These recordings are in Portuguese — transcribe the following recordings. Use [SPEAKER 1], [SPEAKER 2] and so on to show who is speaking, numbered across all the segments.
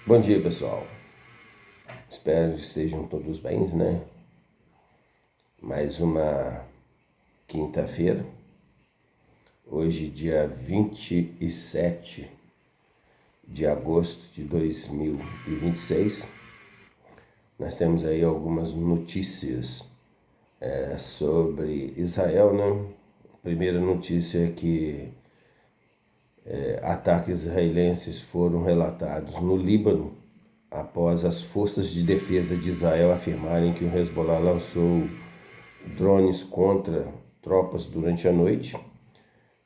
[SPEAKER 1] Bom dia, pessoal. Espero que estejam todos bem, né? Mais uma quinta-feira. Hoje, dia 27 de agosto de 2026. Nós temos aí algumas notícias sobre Israel, né? A primeira notícia é que ataques israelenses foram relatados no Líbano após as forças de defesa de Israel afirmarem que o Hezbollah lançou drones contra tropas durante a noite.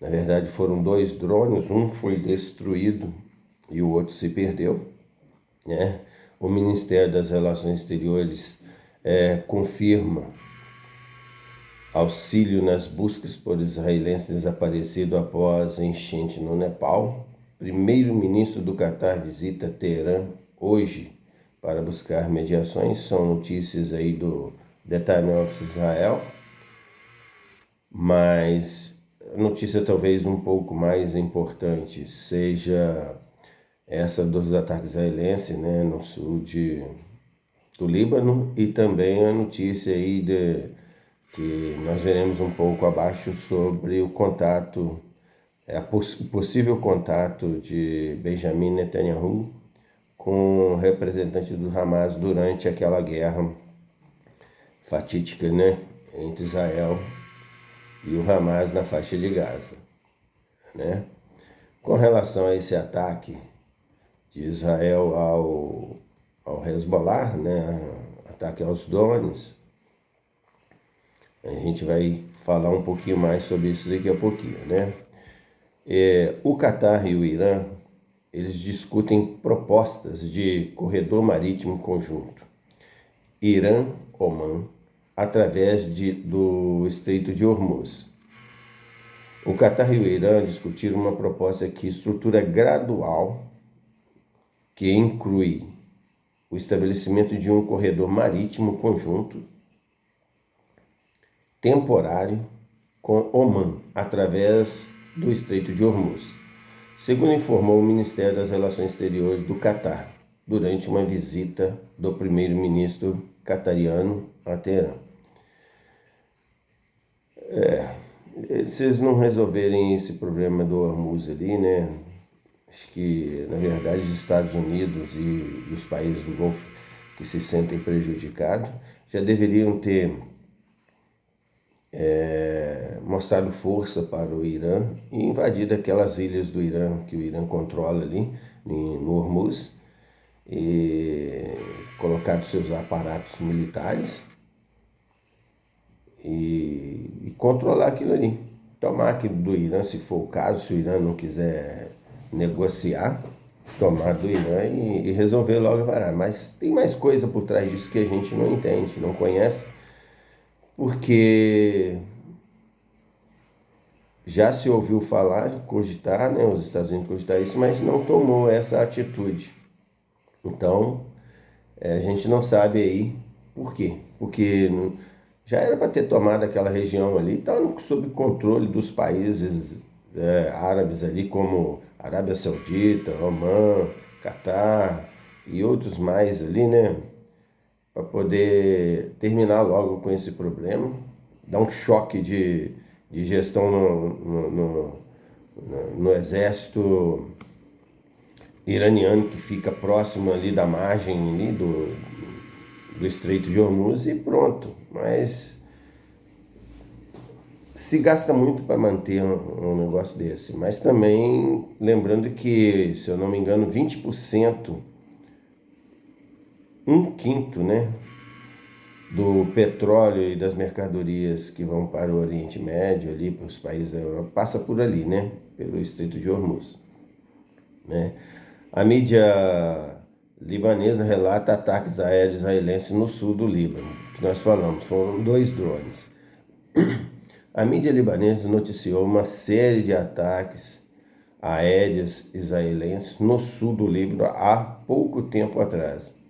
[SPEAKER 1] Na verdade, foram 2 drones, um foi destruído e o outro se perdeu, né? O Ministério das Relações Exteriores confirma auxílio nas buscas por israelenses desaparecidos após enchente no Nepal. Primeiro-ministro do Catar visita Teherã hoje para buscar mediações. São notícias aí do The Times of Israel, mas a notícia talvez um pouco mais importante seja essa dos ataques israelenses, né, no sul do Líbano, e também a notícia aí que nós veremos um pouco abaixo sobre o contato, o possível contato de Benjamin Netanyahu com representantes do Hamas durante aquela guerra fatídica, né, entre Israel e o Hamas na faixa de Gaza, né? Com relação a esse ataque de Israel ao Hezbollah, né, ataque aos drones, a gente vai falar um pouquinho mais sobre isso daqui a pouquinho, né? O Catar e o Irã, eles discutem propostas de corredor marítimo conjunto. Irã, Omã, através do Estreito de Hormuz. O Catar e o Irã discutiram uma proposta que estrutura gradual, que inclui o estabelecimento de um corredor marítimo conjunto temporário com Omã, através do Estreito de Hormuz, segundo informou o Ministério das Relações Exteriores do Catar, durante uma visita do primeiro-ministro catariano a Teherã. Se eles não resolverem esse problema do Hormuz ali, né? Acho que, na verdade, os Estados Unidos e os países do Golfo que se sentem prejudicados já deveriam ter mostrado força para o Irã e invadido aquelas ilhas do Irã que o Irã controla ali no Hormuz e colocado seus aparatos militares e controlar aquilo ali. Tomar aquilo do Irã, se for o caso, se o Irã não quiser negociar, tomar do Irã e resolver logo parar. Mas tem mais coisa por trás disso que a gente não entende, não conhece, porque já se ouviu falar, cogitar, né, os Estados Unidos cogitar isso, mas não tomou essa atitude. Então, a gente não sabe aí por quê. Porque já era para ter tomado aquela região ali, estava sob controle dos países árabes ali, como Arábia Saudita, Omã, Catar e outros mais ali, né? Para poder terminar logo com esse problema, dar um choque de gestão no exército iraniano que fica próximo ali da margem ali do Estreito de Hormuz e pronto. Mas se gasta muito para manter um negócio desse. Mas também lembrando que, se eu não me engano, 20%, um quinto, né, do petróleo e das mercadorias que vão para o Oriente Médio, ali para os países da Europa, passa por ali, né, pelo Estreito de Hormuz, né? A mídia libanesa relata ataques aéreos israelenses no sul do Líbano, que nós falamos, foram 2 drones. A mídia libanesa noticiou uma série de ataques aéreos israelenses no sul do Líbano há pouco tempo atrás.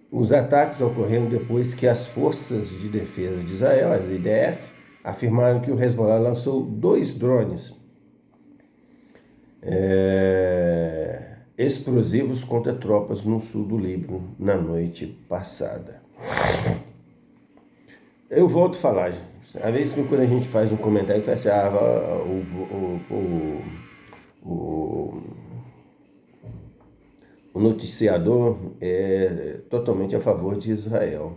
[SPEAKER 1] Os ataques ocorreram depois que as Forças de Defesa de Israel, as IDF, afirmaram que o Hezbollah lançou 2 drones explosivos contra tropas no sul do Líbano na noite passada. Eu volto a falar, às vezes quando a gente faz um comentário que fala assim, o noticiador é totalmente a favor de Israel.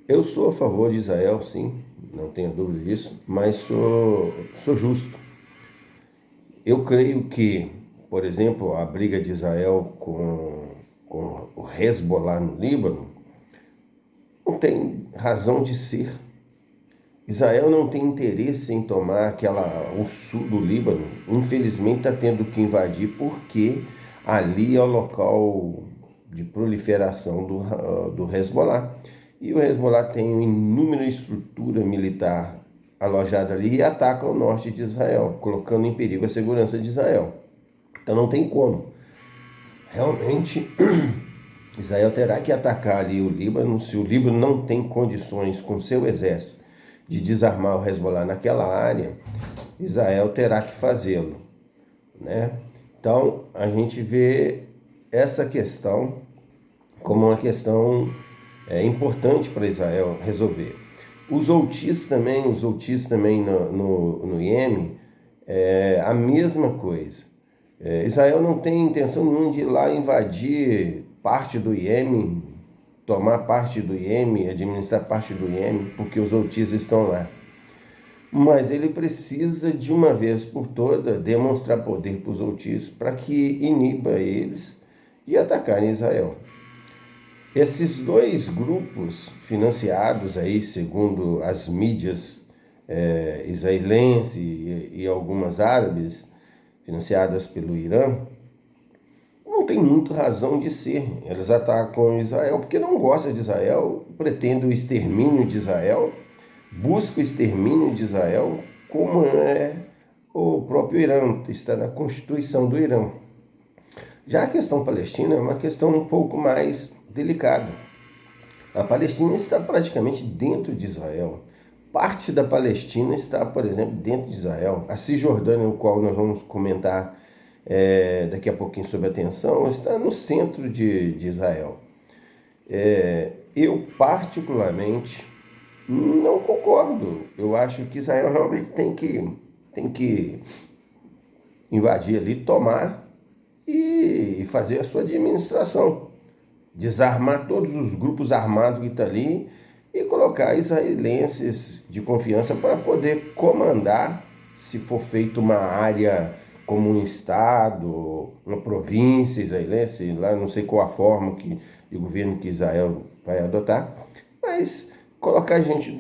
[SPEAKER 1] Eu sou a favor de Israel, sim, não tenho dúvida disso, mas sou justo. Eu creio que, por exemplo, a briga de Israel com o Hezbollah no Líbano não tem razão de ser. Israel não tem interesse em tomar o sul do Líbano. Infelizmente está tendo que invadir porque ali é o local de proliferação do Hezbollah. E o Hezbollah tem uma inúmera estrutura militar alojada ali e ataca o norte de Israel, colocando em perigo a segurança de Israel. Então não tem como. Realmente, Israel terá que atacar ali o Líbano. Se o Líbano não tem condições com seu exército de desarmar o Hezbollah naquela área, Israel terá que fazê-lo, né? Então a gente vê essa questão como uma questão importante para Israel resolver. Os Houthis também no Iêmen, a mesma coisa. Israel não tem intenção nenhuma de ir lá invadir parte do Iêmen, tomar parte do Iêmen, administrar parte do Iêmen, porque os Houthis estão lá. Mas ele precisa, de uma vez por todas, demonstrar poder para os Houthis para que iniba eles de atacarem Israel. Esses dois grupos financiados aí, segundo as mídias israelense e algumas árabes, financiadas pelo Irã, não tem muito razão de ser. Eles atacam Israel porque não gostam de Israel, pretendem o extermínio de Israel, buscam o extermínio de Israel, como é o próprio Irã, está na Constituição do Irã. Já a questão palestina é uma questão um pouco mais delicada. A Palestina está praticamente dentro de Israel. Parte da Palestina está, por exemplo, dentro de Israel. A Cisjordânia, o qual nós vamos comentar daqui a pouquinho sobre a tensão, está no centro de Israel. Eu, particularmente, não concordo. Eu acho que Israel realmente tem que invadir ali, tomar e fazer a sua administração. Desarmar todos os grupos armados que estão ali e colocar israelenses de confiança para poder comandar, se for feito uma área como um estado, uma província israelense, lá não sei qual a forma de governo que Israel vai adotar, mas colocar gente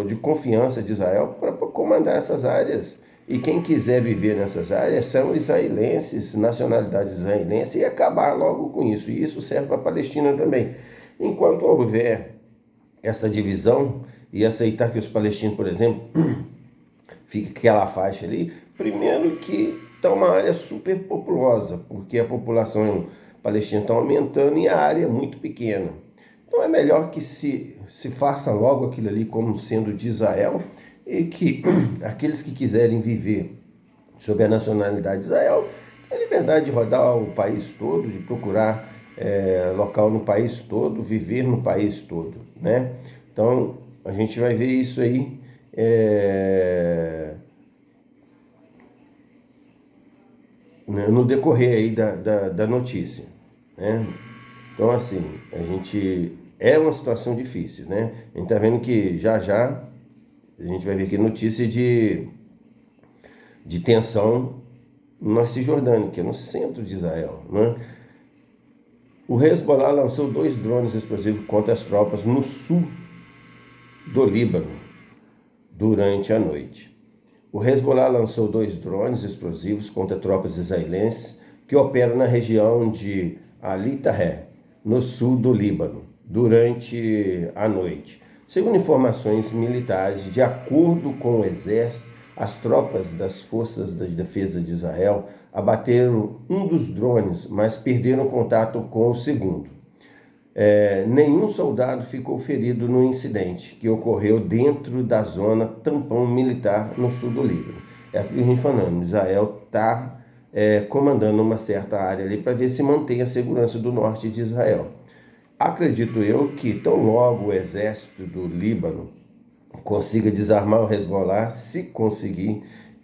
[SPEAKER 1] de confiança de Israel para comandar essas áreas. E quem quiser viver nessas áreas são israelenses, nacionalidade israelense, e acabar logo com isso. E isso serve para a Palestina também. Enquanto houver essa divisão e aceitar que os palestinos, por exemplo, fique aquela faixa ali, primeiro que está uma área super populosa, porque a população palestina está aumentando e a área é muito pequena. Então é melhor que se faça logo aquilo ali como sendo de Israel, e que aqueles que quiserem viver sob a nacionalidade de Israel, a liberdade de rodar o país todo, de procurar local no país todo, viver no país todo, né? Então a gente vai ver isso aí no decorrer aí da notícia, né? Então assim, é uma situação difícil, né? A gente está vendo que já a gente vai ver aqui notícia de tensão na Cisjordânia, que é no centro de Israel, né? O Hezbollah lançou 2 drones explosivos contra as tropas no sul do Líbano durante a noite. O Hezbollah lançou 2 drones explosivos contra tropas israelenses que operam na região de Ali Tahrir, no sul do Líbano, durante a noite. Segundo informações militares, de acordo com o exército, as tropas das forças de defesa de Israel abateram um dos drones, mas perderam contato com o segundo. Nenhum soldado ficou ferido no incidente, que ocorreu dentro da zona tampão militar no sul do Líbano. É aquilo que a gente falando, Israel está comandando uma certa área ali para ver se mantém a segurança do norte de Israel. Acredito eu que tão logo o exército do Líbano consiga desarmar o Hezbollah, se conseguir,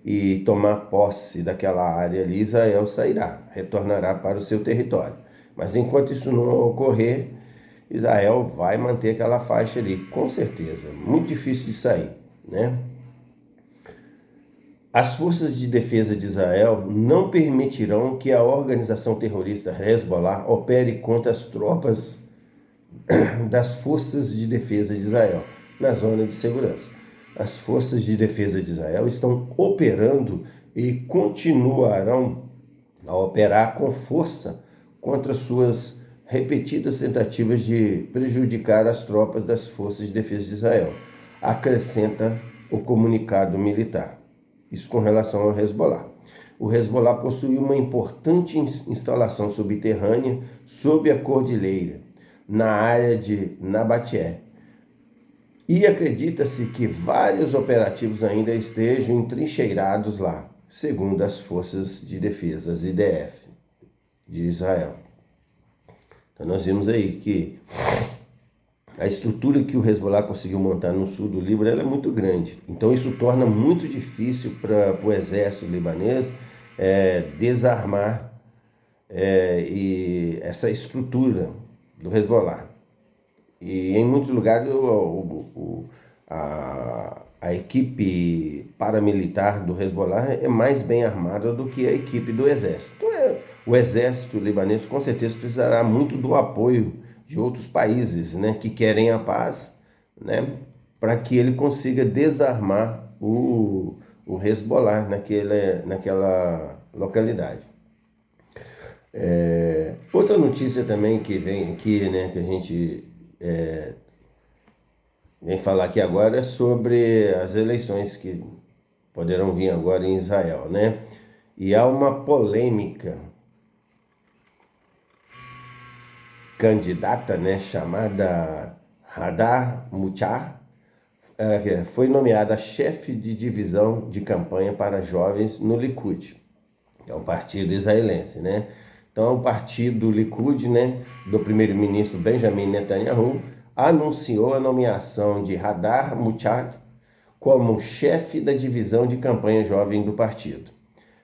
[SPEAKER 1] e tomar posse daquela área ali, Israel sairá, retornará para o seu território. Mas enquanto isso não ocorrer, Israel vai manter aquela faixa ali, com certeza. Muito difícil de sair, né? As forças de defesa de Israel não permitirão que a organização terrorista Hezbollah opere contra as tropas das forças de defesa de Israel na zona de segurança. As forças de defesa de Israel estão operando e continuarão a operar com força contra suas repetidas tentativas de prejudicar as tropas das forças de defesa de Israel, acrescenta o comunicado militar. Isso com relação ao Hezbollah. O Hezbollah possui uma importante instalação subterrânea sob a cordilheira, na área de Nabaté. E acredita-se que vários operativos ainda estejam entrincheirados lá, segundo as forças de defesa, as IDF, de Israel. Então nós vimos aí que a estrutura que o Hezbollah conseguiu montar no sul do Líbano ela é muito grande. Então isso torna muito difícil para o exército libanês desarmar e essa estrutura do Hezbollah. E em muitos lugares a equipe paramilitar do Hezbollah é mais bem armada do que a equipe do exército. Então, o exército libanês com certeza precisará muito do apoio de outros países, né, que querem a paz, né, para que ele consiga desarmar o Hezbollah naquela localidade. Outra notícia também que vem aqui, né, que a gente vem falar aqui agora é sobre as eleições que poderão vir agora em Israel, né? E há uma polêmica candidata, né, chamada Hadar Muchar, foi nomeada chefe de divisão de campanha para jovens no Likud, que é o partido israelense, né? Então, o partido Likud, né, do primeiro-ministro Benjamin Netanyahu, anunciou a nomeação de Hadar Muchar como chefe da divisão de campanha jovem do partido.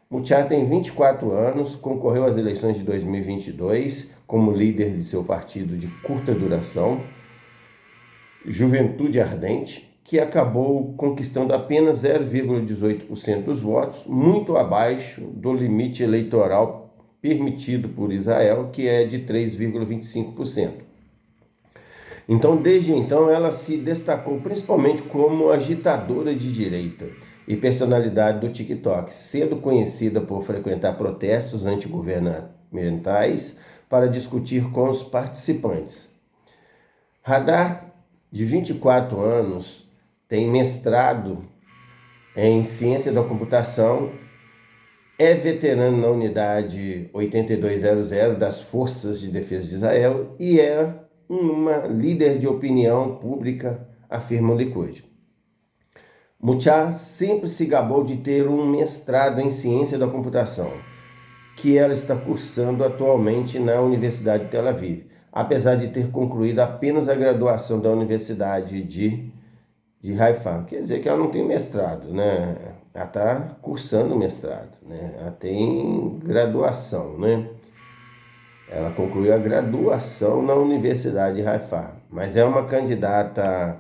[SPEAKER 1] Muchar tem 24 anos, concorreu às eleições de 2022 como líder de seu partido de curta duração, Juventude Ardente, que acabou conquistando apenas 0,18% dos votos, muito abaixo do limite eleitoral permitido por Israel, que é de 3,25%. Então, desde então, ela se destacou principalmente como agitadora de direita e personalidade do TikTok, sendo conhecida por frequentar protestos antigovernamentais para discutir com os participantes. Hadar, de 24 anos, tem mestrado em ciência da computação, é veterano na unidade 8200 das Forças de Defesa de Israel e é uma líder de opinião pública, afirma o Likud. Muchar sempre se gabou de ter um mestrado em ciência da computação, que ela está cursando atualmente na Universidade de Tel Aviv, apesar de ter concluído apenas a graduação da Universidade de Haifa. Quer dizer que ela não tem mestrado, né? Ela está cursando mestrado, né? Ela tem graduação, né? Ela concluiu a graduação na Universidade de Haifa, mas é uma candidata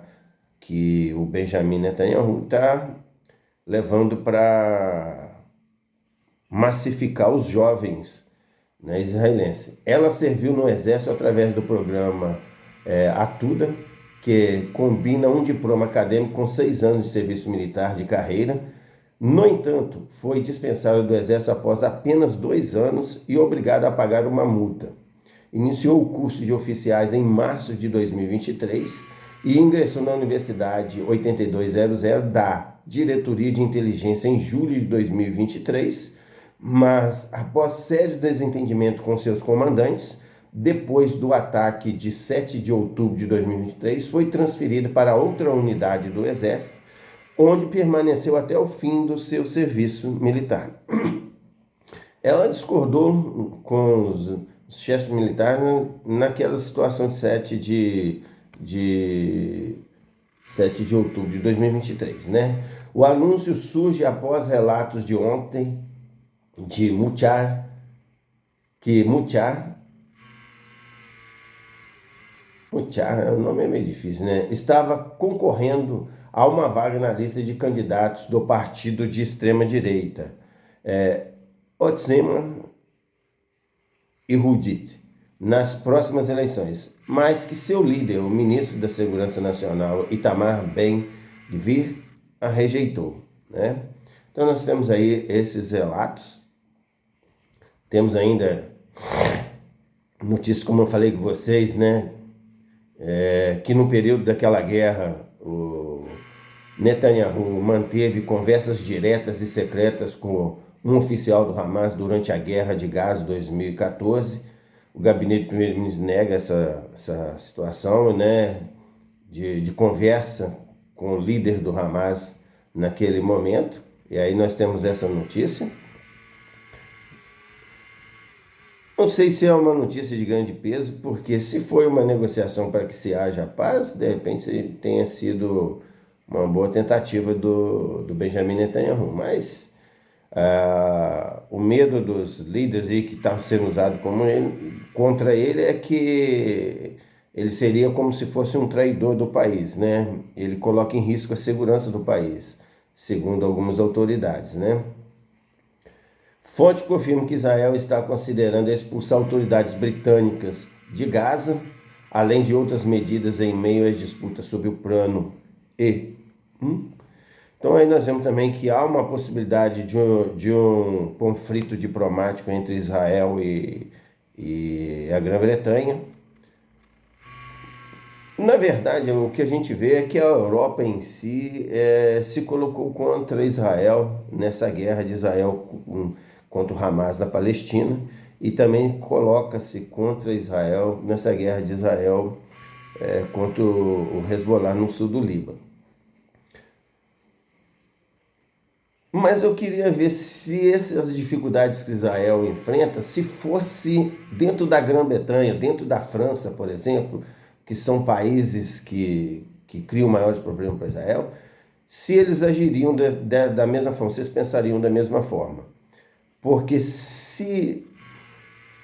[SPEAKER 1] que o Benjamin Netanyahu está levando para massificar os jovens, né, israelenses. Ela serviu no exército através do programa Atuda, que combina um diploma acadêmico com 6 anos de serviço militar de carreira. No entanto, foi dispensada do exército após apenas 2 anos e obrigada a pagar uma multa. Iniciou o curso de oficiais em março de 2023 e ingressou na Universidade 8200 da Diretoria de Inteligência em julho de 2023, mas após sério desentendimento com seus comandantes, depois do ataque de 7 de outubro de 2023, foi transferido para outra unidade do Exército onde permaneceu até o fim do seu serviço militar. Ela discordou com os chefes militares naquela situação de 7 de outubro de 2023, né? O anúncio surge após relatos de ontem de Mutiar, o nome é meio difícil, né? Estava concorrendo a uma vaga na lista de candidatos do partido de extrema-direita, Otzema e Rudit, nas próximas eleições, mas que seu líder, o ministro da Segurança Nacional, Itamar Ben-Gvir, a rejeitou, né? Então nós temos aí esses relatos. Temos ainda notícias, como eu falei com vocês, né? Que no período daquela guerra, o Netanyahu manteve conversas diretas e secretas com um oficial do Hamas durante a guerra de Gaza 2014. O gabinete do primeiro-ministro nega essa situação, né, de conversa com o líder do Hamas naquele momento. E aí nós temos essa notícia. Não sei se é uma notícia de grande peso, porque se foi uma negociação para que se haja paz, de repente tenha sido uma boa tentativa do Benjamin Netanyahu. Mas o medo dos líderes aí que estavam sendo usados contra ele é que ele seria como se fosse um traidor do país, né? Ele coloca em risco a segurança do país, segundo algumas autoridades, né? Fonte confirma que Israel está considerando expulsar autoridades britânicas de Gaza, além de outras medidas em meio às disputas sobre o plano E. Então aí nós vemos também que há uma possibilidade de um conflito diplomático entre Israel e a Grã-Bretanha. Na verdade, o que a gente vê é que a Europa em si se colocou contra Israel nessa guerra de Israel contra o Hamas da Palestina, e também coloca-se contra Israel nessa guerra de Israel contra o Hezbollah no sul do Líbano. Mas eu queria ver se essas dificuldades que Israel enfrenta, se fosse dentro da Grã-Bretanha, dentro da França, por exemplo, que são países que criam maiores problemas para Israel, se eles agiriam da mesma forma, se eles pensariam da mesma forma. Porque se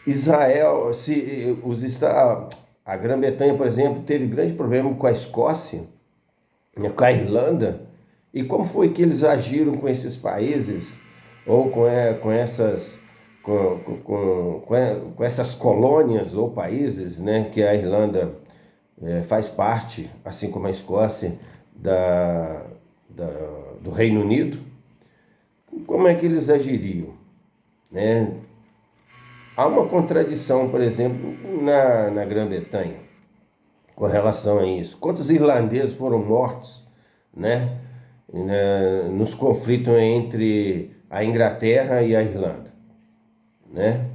[SPEAKER 1] Israel, a Grã-Bretanha, por exemplo, teve grande problema com a Escócia, com a Irlanda, e como foi que eles agiram com esses países, ou com essas colônias ou países, né, que a Irlanda faz parte, assim como a Escócia, do Reino Unido? Como é que eles agiriam? Né? Há uma contradição, por exemplo, na Grã-Bretanha com relação a isso. Quantos irlandeses foram mortos, né, nos conflitos entre a Inglaterra e a Irlanda, né?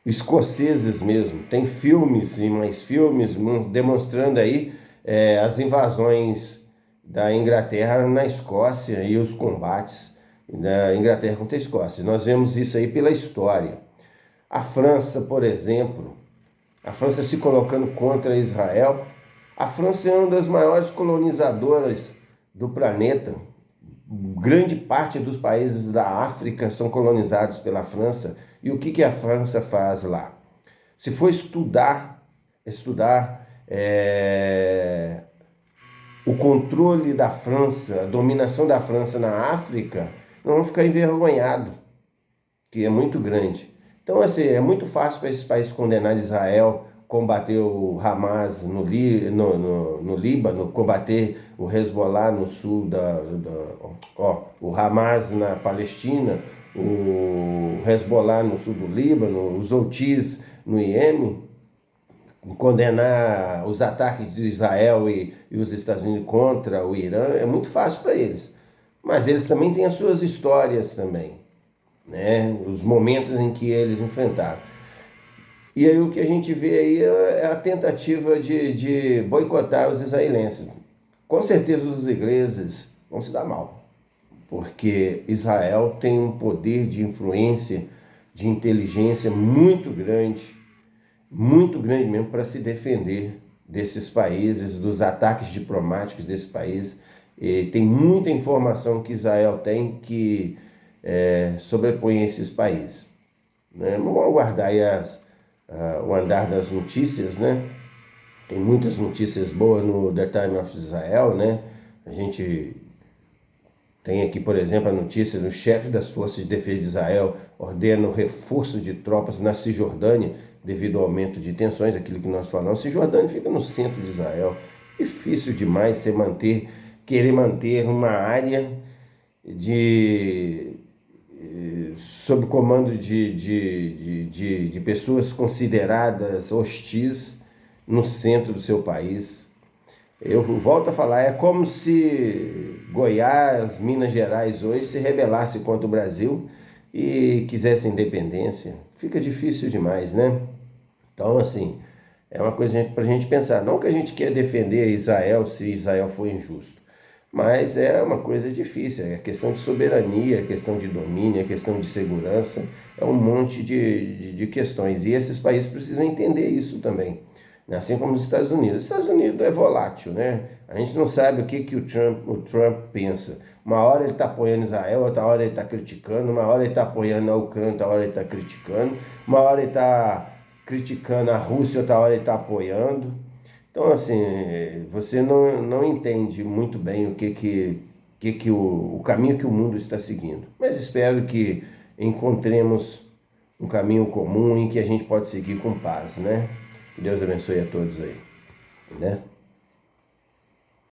[SPEAKER 1] Escoceses mesmo, tem filmes e mais filmes demonstrando aí as invasões da Inglaterra na Escócia e os combates da Inglaterra contra a Escócia. Nós vemos isso aí pela história. A França, por exemplo, a França se colocando contra Israel. A França é uma das maiores colonizadoras do planeta. Grande parte dos países da África são colonizados pela França. E o que a França faz lá? Se for estudar o controle da França, a dominação da França na África, nós vamos ficar envergonhados, que é muito grande. Então, assim, é muito fácil para esses países condenar Israel, combater o Hamas no Líbano, combater o Hezbollah no sul o Hamas na Palestina, o Hezbollah no sul do Líbano, os Houthis no Iêmen, condenar os ataques de Israel e os Estados Unidos contra o Irã, é muito fácil para eles. Mas eles também têm as suas histórias também, né? Os momentos em que eles enfrentaram. E aí o que a gente vê aí é a tentativa de boicotar os israelenses. com certeza os ingleses vão se dar mal, porque Israel tem um poder de influência, de inteligência muito grande mesmo para se defender desses países, dos ataques diplomáticos desses países. E tem muita informação que Israel tem que sobrepõe esses países, né? Vamos aguardar aí o andar das notícias, né? Tem muitas notícias boas no The Time of Israel, né? A gente tem aqui, por exemplo, a notícia do chefe das Forças de Defesa de Israel ordena o reforço de tropas na Cisjordânia devido ao aumento de tensões, aquilo que nós falamos. Cisjordânia fica no centro de Israel. Difícil demais querer manter uma área sob comando de pessoas consideradas hostis no centro do seu país. Eu volto a falar, é como se Goiás, Minas Gerais hoje se rebelasse contra o Brasil e quisesse independência. Fica difícil demais, né? Então, assim, é uma coisa para a gente pensar. Não que a gente quer defender Israel se Israel for injusto, mas é uma coisa difícil. É questão de soberania, é questão de domínio, é questão de segurança, é um monte de questões. E esses países precisam entender isso também. Assim como os Estados Unidos. Os Estados Unidos é volátil, né? A gente não sabe o que o Trump pensa. Uma hora ele está apoiando Israel, outra hora ele está criticando, uma hora ele está apoiando a Ucrânia, outra hora ele está criticando, uma hora ele está criticando a Rússia, outra hora ele está apoiando. Então, assim, você não entende muito bem o caminho que o mundo está seguindo. Mas espero que encontremos um caminho comum em que a gente pode seguir com paz, né? Que Deus abençoe a todos aí, né?